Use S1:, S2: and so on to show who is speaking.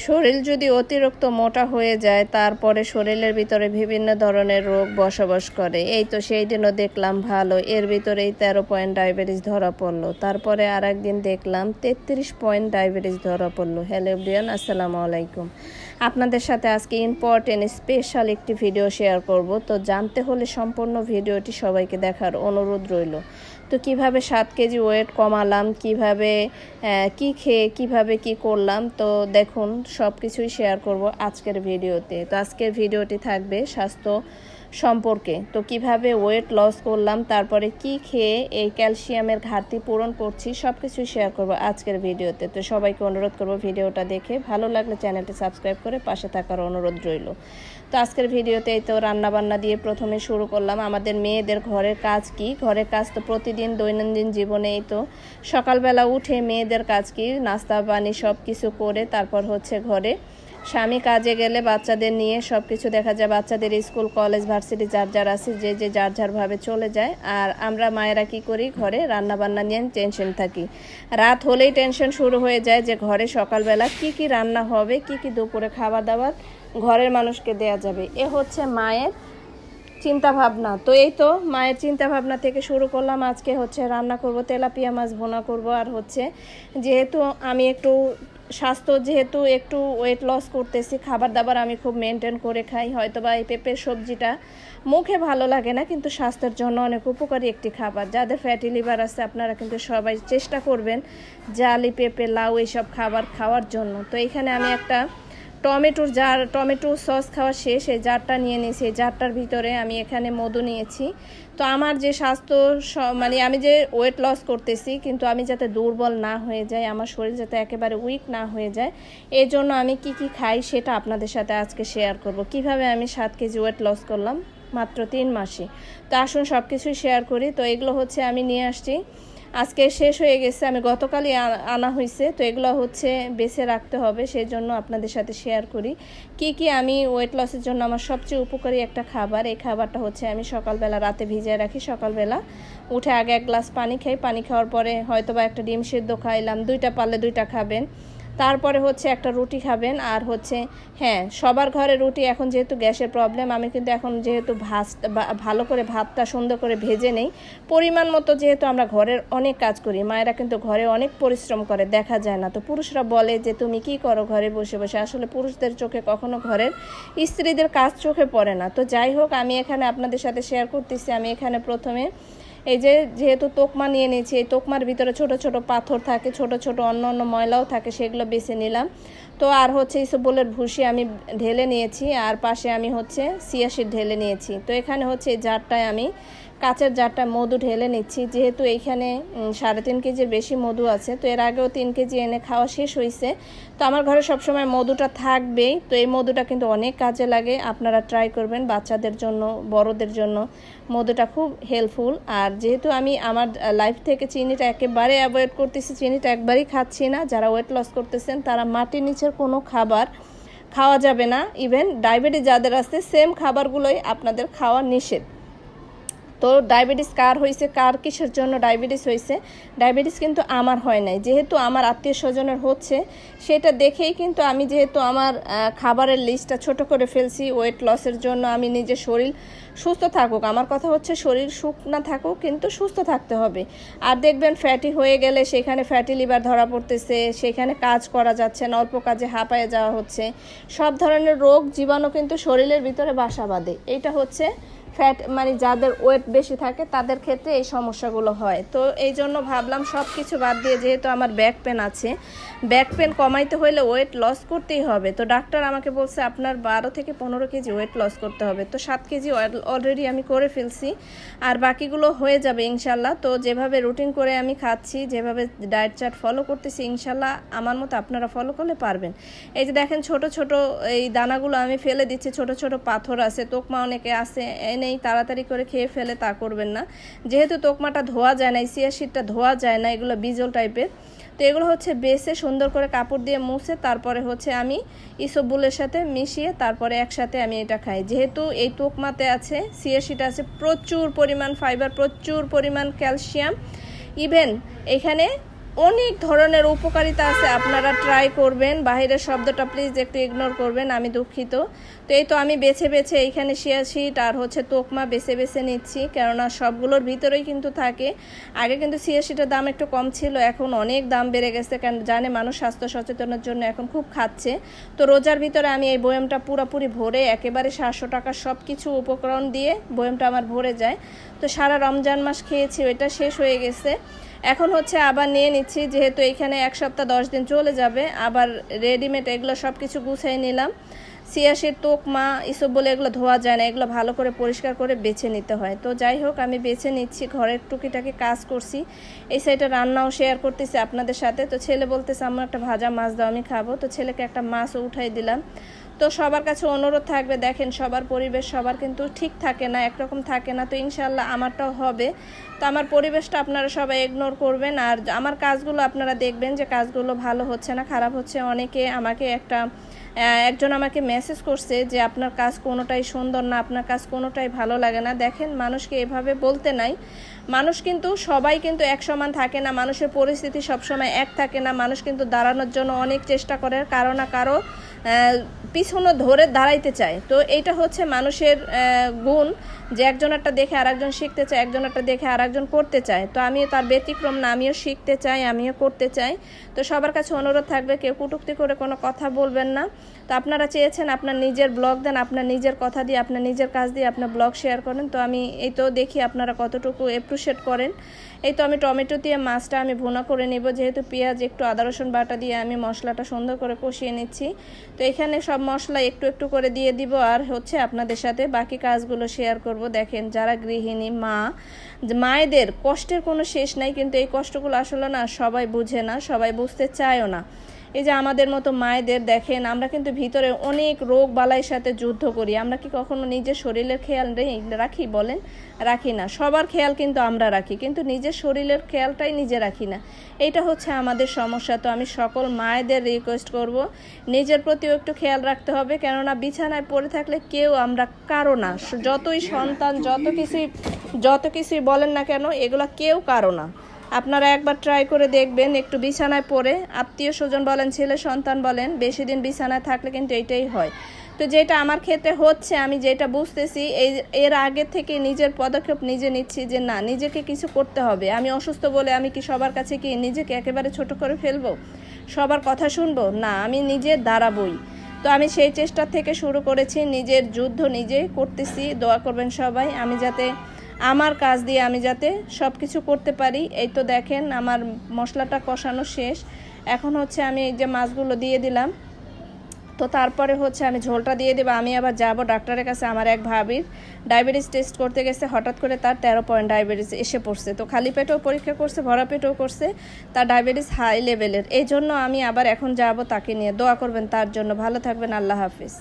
S1: শরীর যদি অতিরিক্ত মোটা হয়ে যায় তারপরে শরীরের ভিতরে বিভিন্ন ধরনের রোগ বসবাস করে। এই তো সেই দিনও দেখলাম ভালো, এর ভিতরেই 13 পয়েন্ট ডায়াবেটিস ধরা পড়লো। তারপরে আর একদিন দেখলাম 33 পয়েন্ট ডায়াবেটিস ধরা পড়লো। হ্যালো এভরিওয়ান, আসসালামু আলাইকুম। আপনাদের সাথে আজকে ইম্পর্টেন্ট স্পেশাল একটি ভিডিও শেয়ার করব। তো জানতে হলে সম্পূর্ণ ভিডিওটি সবাইকে দেখার অনুরোধ রইল। তো কিভাবে 7 কেজি ওয়েট কমালাম, কিভাবে কি খেয়ে কিভাবে কি করলাম, তো দেখুন সব কিছুই শেয়ার করব আজকের ভিডিওতে। তো আজকের ভিডিওটি থাকবে স্বাস্থ্য সম্পর্কে। তো কিভাবে ওয়েট লস করলাম, তারপরে কি খেয়ে এই ক্যালসিয়ামের ঘাটতি পূরণ করছি, সব কিছুই শেয়ার করব আজকের ভিডিওতে। তো সবাইকে অনুরোধ করব ভিডিওটা দেখে ভালো লাগলে চ্যানেলটি সাবস্ক্রাইব করে পাশে থাকার অনুরোধ রইল। তো আজকের ভিডিওতে এই তো রান্নাবান্না দিয়ে প্রথমে শুরু করলাম। আমাদের মেয়েদের ঘরের কাজ কি, ঘরের কাজ তো প্রতিদিন দৈনন্দিন জীবনে এই তো সকালবেলা উঠে মেয়েদের কাজ কি, নাস্তা পানি সব কিছু করে তারপর হচ্ছে ঘরে স্বামী কাজে গেলে বাচ্চাদের নিয়ে সব কিছু দেখা যায়। বাচ্চাদের স্কুল কলেজ ভার্সিটি যার যার আছে, যে যে যার যারভাবে চলে যায়। আর আমরা মায়েরা কি করি, ঘরে রান্নাবান্না নিয়ে টেনশন থাকি। রাত হলেই টেনশন শুরু হয়ে যায় যে ঘরে সকালবেলা কি কি রান্না হবে, কি কি দুপুরে খাবার দাবার ঘরের মানুষকে দেয়া যাবে। এ হচ্ছে মায়ের চিন্তা ভাবনা। তো এই তো মায়ের চিন্তা ভাবনা থেকে শুরু করলাম। আজকে হচ্ছে রান্না করব, তেলাপিয়া মাছ ভুনা করব। আর হচ্ছে যেহেতু আমি একটু যেহেতু একটু ওয়েট লস করতেছি, খাবার দাবার আমি খুব মেনটেন করে খাই। হয়তো বা এই পেঁপের সবজিটা মুখে ভালো লাগে না, কিন্তু স্বাস্থ্যের জন্য অনেক উপকারী একটি খাবার। যাদের ফ্যাটি লিভার আছে আপনারা কিন্তু সবাই চেষ্টা করবেন জালি পেঁপে লাউ এইসব খাবার খাওয়ার জন্য। তো এখানে আমি একটা টমেটো সস খাওয়া শেষ, এই জারটা নিয়ে নিয়েছি। এই জারটার ভিতরে আমি এখানে মধু নিয়েছি। তো আমার যে স্বাস্থ্য মানে আমি যে ওয়েট লস করতেছি, কিন্তু আমি যাতে দুর্বল না হয়ে যাই, আমার শরীর যাতে একেবারে উইক না হয়ে যায়, এই জন্য আমি কি কি খাই সেটা আপনাদের সাথে আজকে শেয়ার করব। কিভাবে আমি 7 কেজি ওয়েট লস করলাম মাত্র 3 মাসে। তো আসুন সব কিছুই শেয়ার করি। তো এগুলো হচ্ছে আমি নিয়ে আসছি, আজকে শেষ হয়ে গেছে, আমি গতকালই আনা হয়েছে। তো এগুলো হচ্ছে বেছে রাখতে হবে, সেই জন্য আপনাদের সাথে শেয়ার করি কি কি আমি ওয়েট লসের জন্য আমার সবচেয়ে উপকারী একটা খাবার। এই খাবারটা হচ্ছে আমি সকালবেলা রাতে ভিজিয়ে রাখি, সকালবেলা উঠে আগে 1 গ্লাস পানি খাই। পানি খাওয়ার পরে হয়তো বা একটা ডিম সিদ্ধ খাইলাম, 2টা পারলে 2টা খাবেন। তারপরে হচ্ছে একটা রুটি খাবেন। আর হচ্ছে হ্যাঁ, সবার ঘরে রুটি, এখন যেহেতু গ্যাসের প্রবলেম, আমি কিন্তু এখন যেহেতু ভালো করে ভাতটা সুন্দর করে ভেজে নেই পরিমাণ মতো। যেহেতু আমরা ঘরের অনেক কাজ করি, মায়েরা কিন্তু ঘরে অনেক পরিশ্রম করে, দেখা যায় না। তো পুরুষরা বলে যে তুমি কি করো ঘরে বসে বসে, আসলে পুরুষদের চোখে কখনো ঘরের স্ত্রীদের কাজ চোখে পড়ে না। তো যাই হোক, আমি এখানে আপনাদের সাথে শেয়ার করতেছি। আমি এখানে প্রথমে এই যেহেতু তোকমা নিয়ে নিয়েছি, এই তোকমার ভিতরে ছোট ছোট পাথর থাকে, ছোট ছোট অন্য অন্য ময়লাও থাকে, সেগুলো বেছে নিলাম। তো আর হচ্ছে ইসবগুলের ভুসি আমি ঢেলে নিয়েছি, আর পাশে আমি হচ্ছে চিয়া সিড ঢেলে নিয়েছি। তো এখানে হচ্ছে এই জারটায় আমি কাঁচের জারটা মধু ঢেলে নিচ্ছি। যেহেতু এইখানে 3.5 কেজির বেশি মধু আছে, তো এর আগেও 3 কেজি এনে খাওয়া শেষ হয়েছে। তো আমার ঘরে সবসময় মধুটা থাকবেই। তো এই মধুটা কিন্তু অনেক কাজে লাগে, আপনারা ট্রাই করবেন। বাচ্চাদের জন্য, বড়দের জন্য মধুটা খুব হেল্পফুল। আর যেহেতু আমি আমার লাইফ থেকে চিনিটা একেবারে অ্যাভয়েড করতেছি, চিনিটা একবারই খাচ্ছি না। যারা ওয়েট লস করতেছেন তারা মাটির নিচের কোনো খাবার খাওয়া যাবে না। ইভেন ডায়াবেটিস যাদের আছে, সেম খাবারগুলোই আপনাদের খাওয়া নিষেধ। তো ডায়াবেটিস কার হয়েছে, কার কিসের জন্য ডায়াবেটিস হয়েছে, ডায়াবেটিস কিন্তু আমার হয় নাই। যেহেতু আমার আত্মীয় স্বজনের হচ্ছে, সেটা দেখেই কিন্তু আমি যেহেতু আমার খাবারের লিস্টটা ছোট করে ফেলছি ওয়েট লসের জন্য। আমি নিজের শরীর সুস্থ থাকুক, আমার কথা হচ্ছে শরীর সুখ না থাকুক, কিন্তু সুস্থ থাকতে হবে। আর দেখবেন ফ্যাটি হয়ে গেলে সেখানে ফ্যাটি লিভার ধরা পড়তেছে, সেখানে কাজ করা যাচ্ছে না, অল্প কাজে হাঁপায়ে যাওয়া হচ্ছে। সব ধরনের রোগ জীবাণু কিন্তু শরীরের ভিতরে বাসা বাঁধে। এইটা হচ্ছে ফ্যাট, মানে যাদের ওয়েট বেশি থাকে তাদের ক্ষেত্রে এই সমস্যাগুলো হয়। তো এই জন্য ভাবলাম সব কিছু বাদ দিয়ে, যেহেতু আমার ব্যাক পেন আছে, ব্যাক পেন কমাইতে হলে ওয়েট লস করতেই হবে। তো ডাক্তার আমাকে বলছে আপনার 12 থেকে 15 কেজি ওয়েট লস করতে হবে। তো 7 কেজি অলরেডি আমি করে ফেলছি, আর বাকিগুলো হয়ে যাবে ইনশাল্লাহ। তো যেভাবে রুটিন করে আমি খাচ্ছি, যেভাবে ডায়েট চার্ট ফলো করতেছি, ইনশাল্লাহ আমার মতো আপনারা ফলো করলে পারবেন। এই যে দেখেন ছোট ছোট এই দানাগুলো আমি ফেলে দিচ্ছি, ছোট ছোট পাথর আছে। তোকমা অনেকে আছে নেই, তাড়াতাড়ি করে খেয়ে ফেলে, তা করবেন না। যেহেতু তোকমাটা ধোয়া যায় না, চিয়া সিডটা ধোয়া যায় না, এগুলো বিজল টাইপের। তো এগুলো হচ্ছে বেছে সুন্দর করে কাপড় দিয়ে মুছে তারপরে হচ্ছে আমি ইসবগুলের সাথে মিশিয়ে তারপরে একসাথে আমি এটা খাই। যেহেতু এই তোকমাতে আছে, চিয়া সিড আছে প্রচুর পরিমাণ ফাইবার, প্রচুর পরিমাণ ক্যালসিয়াম। ইভেন এখানে অনেক ধরনের উপকারিতা আছে, আপনারা ট্রাই করবেন। বাইরের শব্দটা প্লিজ একটু ইগনোর করবেন, আমি দুঃখিত। তো এই তো আমি বেছে বেছে এইখানে শিয়া শিট আর হচ্ছে তোকমা বেছে বেছে নিচ্ছি, কেননা সবগুলোর ভিতরেই কিন্তু থাকে। আগে কিন্তু শিয়া শিটের দাম একটু কম ছিল, এখন অনেক দাম বেড়ে গেছে, কারণ জানে মানুষ স্বাস্থ্য সচেতনের জন্য এখন খুব খাচ্ছে। তো রোজার ভিতরে আমি এই বয়ামটা পুরোপুরি ভরে একেবারে 700 টাকার সব কিছু উপকরণ দিয়ে বয়ামটা আমার ভরে যায়। তো সারা রমজান মাস খেয়েছি, ওইটা শেষ হয়ে গেছে। এখন হচ্ছে আবার নিয়ে নিচ্ছি, যেহেতু এখানে 1 সপ্তাহ 10 দিন চলে যাবে, আবার রেডিমেড এগুলো সব কিছু গুছিয়ে নিলাম। সিয়াশির তোকমা এসব বলে এগুলো ধোয়া যায় না, এগুলো ভালো করে পরিষ্কার করে বেছে নিতে হয়। তো যাই হোক, আমি বেছে নিচ্ছি, ঘরের টুকিটাকি কাজ করছি, এই সাইডে রান্নাও শেয়ার করতেছি আপনাদের সাথে। তো ছেলে বলতেছে আমার একটা ভাজা মাছ দাও, আমি খাবো। তো ছেলেকে একটা মাছও উঠাই দিলাম। তো সবার কাছে অনুরোধ থাকবে, দেখেন সবার পরিবেশ সবার কিন্তু ঠিক থাকে না, একরকম থাকে না। তো ইনশাল্লাহ আমারটাও হবে। তো আমার পরিবেশটা আপনারা সবাই ইগনোর করবেন, আর আমার কাজগুলো আপনারা দেখবেন যে কাজগুলো ভালো হচ্ছে না খারাপ হচ্ছে। অনেকে আমাকে একজন আমাকে মেসেজ করছে যে আপনার কাজ কোনোটাই সুন্দর না, আপনার কাজ কোনোটাই ভালো লাগে না। দেখেন, মানুষকে এভাবে বলতে নাই। মানুষ কিন্তু সবাই কিন্তু এক সমান থাকে না, মানুষের পরিস্থিতি সবসময় এক থাকে না। মানুষ কিন্তু দাঁড়ানোর জন্য অনেক চেষ্টা করে, কারো না কারো পিছনে ধরে দাঁড়াইতে চায়। তো এইটা হচ্ছে মানুষের গুণ, যে একজনেরটা দেখে আরেকজন শিখতে চায়, একজনেরটা দেখে আরেকজন করতে চায়। তো আমিও তার ব্যতিক্রম না, আমিও শিখতে চাই, আমিও করতে চাই। তো সবার কাছে অনুরোধ থাকবে, কেউ কটূক্তি করে কোনো কথা বলবেন না। তো আপনারা চেয়েছেন আপনার নিজের ব্লগ দেন, আপনার নিজের কথা দিয়ে, আপনার নিজের কাজ দিয়ে আপনার ব্লগ শেয়ার করেন। তো আমি এই তো দেখি আপনারা কতটুকু অ্যাপ্রিশিয়েট করেন। এই তো আমি টমেটো দিয়ে মাছটা আমি ভুনা করে নেব, যেহেতু পেঁয়াজ একটু আদা রসুন বাটা দিয়ে আমি মশলাটা সুন্দর করে কষিয়ে নিচ্ছি। তো এখানে সব মশলা একটু একটু করে দিয়ে দিব, আর হচ্ছে আপনাদের সাথে বাকি কাজগুলো শেয়ার করব। দেখেন, যারা গৃহিণী মায়েদের কষ্টের কোনো শেষ নাই, কিন্তু এই কষ্টগুলো আসলে না সবাই বুঝে না, সবাই বুঝতে চায়ও না। এই যে আমাদের মতো মায়েদের দেখেন, আমরা কিন্তু ভিতরে অনেক রোগ বালাইয়ের সাথে যুদ্ধ করি। আমরা কি কখনো নিজের শরীরের খেয়াল রাখি বলেন? রাখি না। সবার খেয়াল কিন্তু আমরা রাখি, কিন্তু নিজের শরীরের খেয়ালটাই নিজে রাখি না। এইটা হচ্ছে আমাদের সমস্যা। তো আমি সকল মায়েদের রিকোয়েস্ট করব, নিজের প্রতিও একটু খেয়াল রাখতে হবে, কেননা বিছানায় পড়ে থাকলে কেউ আমরা কারো না, যতই সন্তান যত কিছুই বলেন না কেন, এগুলা কেউ কারো না। আপনারা একবার ট্রাই করে দেখবেন, একটু বিছানায় পড়ে, আত্মীয় স্বজন বলেন, ছেলে সন্তান বলেন, বেশি দিন বিছানায় থাকলে কিন্তু এইটাই হয়। তো যেটা আমার ক্ষেত্রে হচ্ছে, আমি যেটা বুঝতেছি, এর আগে থেকে নিজের পদক্ষেপ নিজে নিচ্ছি, যে না, নিজেকে কিছু করতে হবে। আমি অসুস্থ বলে আমি কি সবার কাছে কি নিজেকে একেবারে ছোট করে ফেলবো, সবার কথা শুনবো? না, আমি নিজে দাঁড়াবই। তো আমি সেই চেষ্টা থেকে শুরু করেছি, নিজের যুদ্ধ নিজে করতেছি। দোয়া করবেন সবাই, আমি যাতে আমার কাজ দিয়ে আমি যাতে সব কিছু করতে পারি। এই তো দেখেন, আমার মশলাটা কষানো শেষ। এখন হচ্ছে আমি এই যে মাছগুলো দিয়ে দিলাম। তো তারপরে হচ্ছে আমি ঝোলটা দিয়ে দেবো। আমি আবার যাব ডাক্তারের কাছে। আমার এক ভাবির ডায়াবেটিস টেস্ট করতে গেছে, হঠাৎ করে তার 13 পয়েন্ট ডায়াবেটিস এসে পড়ছে। তো খালি পেটেও পরীক্ষা করছে, ভরা পেটেও করছে, তার ডায়াবেটিস হাই লেভেলের। এই জন্য আমি আবার এখন যাব তাকে নিয়ে। দোয়া করবেন তার জন্য। ভালো থাকবেন, আল্লাহ হাফিজ।